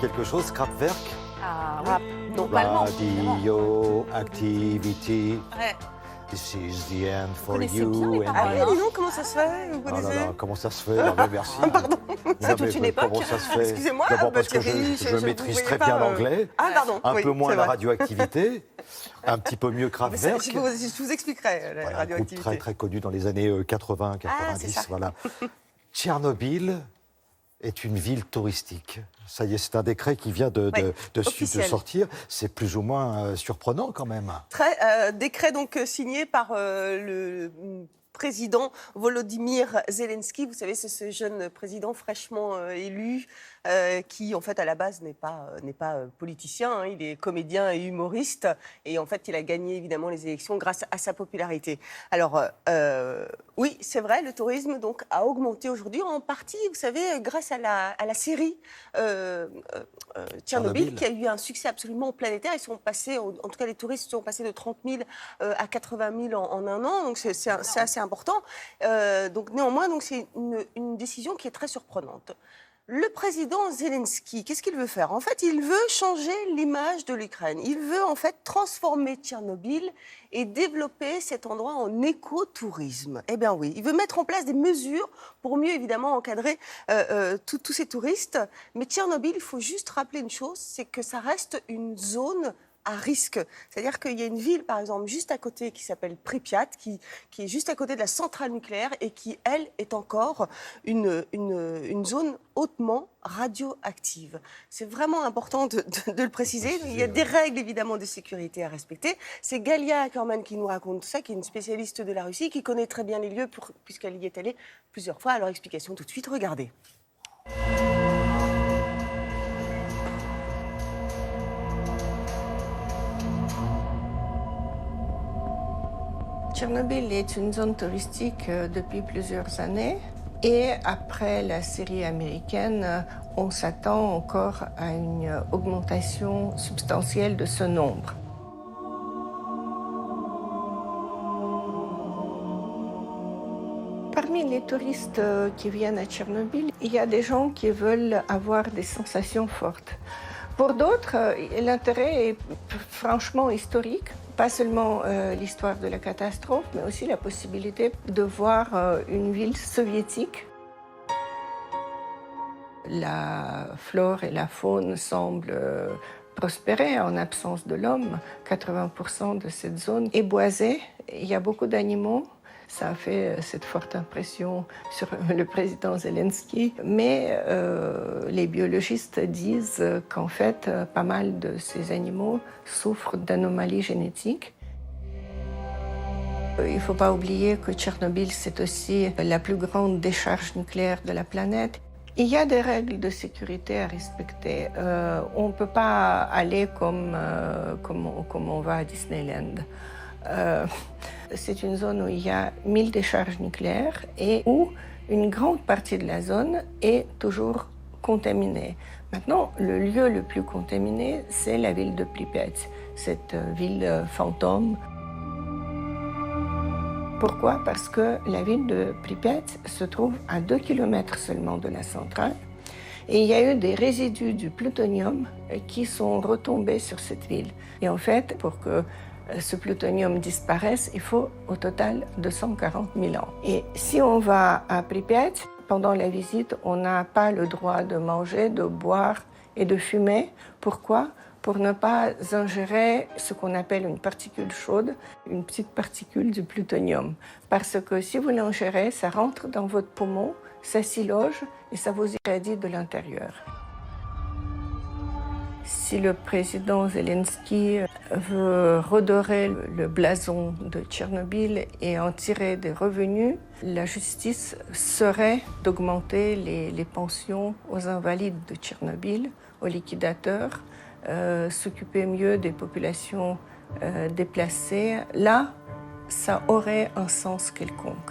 quelque chose, Kraftwerk? Ah oui, non, pas allemand. Radioactivity. Ouais. This is the end for connaissez you. bien les and paroles, I. hein. Dis donc, comment ça se fait? Vous Oh là connaissez? là, comment ça se fait? Non, mais merci. Pardon. C'est toute une époque. Comment ça se fait? Excusez-moi, D'abord parce que Thierry, je vous maîtrise voyez très pas, bien l'anglais, Ah, pardon. un oui, peu moins c'est la vrai. radioactivité, un petit peu mieux Mais ça, Kraftwerk. je vous expliquerai la Voilà, un groupe radioactivité. très très connu dans les années 80, c'est 90, ça. voilà. Tchernobyl est une ville touristique. Ça y est, c'est un décret qui vient de officiel. sortir. C'est plus ou moins surprenant quand même. Décret donc signé par le président Volodymyr Zelensky. Vous savez, c'est ce jeune président fraîchement élu qui, en fait, à la base, n'est pas politicien. Hein. Il est comédien et humoriste. Et en fait, il a gagné, évidemment, les élections grâce à sa popularité. Alors, oui, c'est vrai, le tourisme donc, a augmenté aujourd'hui, en partie, vous savez, grâce à la série Tchernobyl, qui a eu un succès absolument planétaire. Ils sont passés, en tout cas, les touristes sont passés de 30 000 à 80 000 en un an. Donc, c'est assez important. Donc, néanmoins, donc, c'est une décision qui est très surprenante. Le président Zelensky, qu'est-ce qu'il veut faire? En fait, il veut changer l'image de l'Ukraine. Il veut en fait transformer Tchernobyl et développer cet endroit en écotourisme. Eh bien oui, il veut mettre en place des mesures pour mieux évidemment encadrer tous ces touristes. Mais Tchernobyl, il faut juste rappeler une chose, c'est que ça reste une zone à risque. C'est-à-dire qu'il y a une ville, par exemple, juste à côté qui s'appelle Pripyat, qui est juste à côté de la centrale nucléaire et qui, elle, est encore une zone hautement radioactive. C'est vraiment important de le préciser. Il y a des règles, évidemment, de sécurité à respecter. C'est Galia Ackerman qui nous raconte ça, qui est une spécialiste de la Russie, qui connaît très bien les lieux, puisqu'elle y est allée plusieurs fois. Alors, explication tout de suite, regardez. Tchernobyl est une zone touristique depuis plusieurs années et après la série américaine, on s'attend encore à une augmentation substantielle de ce nombre. Parmi les touristes qui viennent à Tchernobyl, il y a des gens qui veulent avoir des sensations fortes. Pour d'autres, l'intérêt est franchement historique. Pas seulement l'histoire de la catastrophe, mais aussi la possibilité de voir une ville soviétique. La flore et la faune semblent prospérer en absence de l'homme. 80% de cette zone est boisée. Il y a beaucoup d'animaux. Ça a fait cette forte impression sur le président Zelensky. Mais les biologistes disent qu'en fait, pas mal de ces animaux souffrent d'anomalies génétiques. Il ne faut pas oublier que Tchernobyl, c'est aussi la plus grande décharge nucléaire de la planète. Il y a des règles de sécurité à respecter. On ne peut pas aller comme on va à Disneyland. C'est une zone où il y a 1000 décharges nucléaires et où une grande partie de la zone est toujours contaminée. Maintenant, le lieu le plus contaminé, c'est la ville de Pripyat, cette ville fantôme. Pourquoi? Parce que la ville de Pripyat se trouve à 2 km seulement de la centrale et il y a eu des résidus du plutonium qui sont retombés sur cette ville. Et en fait, pour que ce plutonium disparaisse, il faut au total 240 000 ans. Et si on va à Pripyat, pendant la visite, on n'a pas le droit de manger, de boire et de fumer. Pourquoi? Pour ne pas ingérer ce qu'on appelle une particule chaude, une petite particule du plutonium. Parce que si vous l'ingérez, ça rentre dans votre poumon, ça s'y loge et ça vous irradie de l'intérieur. Si le président Zelensky veut redorer le blason de Tchernobyl et en tirer des revenus, la justice serait d'augmenter les pensions aux invalides de Tchernobyl, aux liquidateurs, s'occuper mieux des populations déplacées. Là, ça aurait un sens quelconque.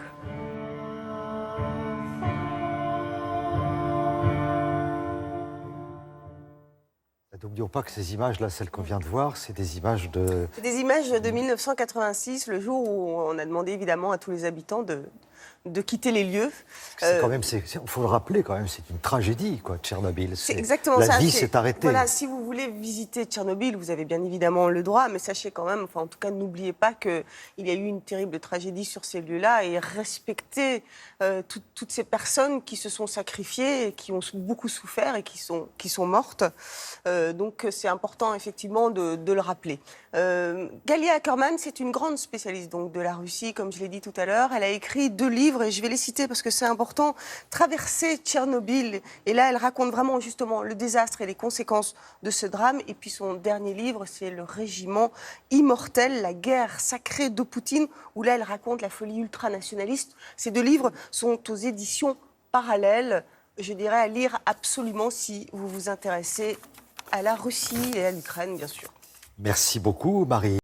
N'oublions pas que ces images-là, celles qu'on vient de voir, c'est des images de... C'est des images de 1986, le jour où on a demandé évidemment à tous les habitants de quitter les lieux. C'est quand même, il faut le rappeler quand même, c'est une tragédie, quoi, Tchernobyl. C'est exactement ça. La vie s'est arrêtée. Voilà, si vous voulez visiter Tchernobyl, vous avez bien évidemment le droit, mais sachez quand même, enfin en tout cas, n'oubliez pas qu'il y a eu une terrible tragédie sur ces lieux-là et respectez toutes ces personnes qui se sont sacrifiées, et qui ont beaucoup souffert et qui sont mortes. Donc c'est important effectivement de le rappeler. Galia Ackerman, c'est une grande spécialiste donc, de la Russie, comme je l'ai dit tout à l'heure. Elle a écrit 2 livres, et je vais les citer parce que c'est important. Traverser Tchernobyl, et là elle raconte vraiment justement le désastre et les conséquences de ce drame. Et puis son dernier livre, c'est Le Régiment Immortel, la guerre sacrée de Poutine, où là elle raconte la folie ultranationaliste. Ces 2 livres sont aux éditions Parallèles. Je dirais à lire absolument si vous vous intéressez à la Russie et à l'Ukraine, bien sûr. Merci beaucoup, Marie.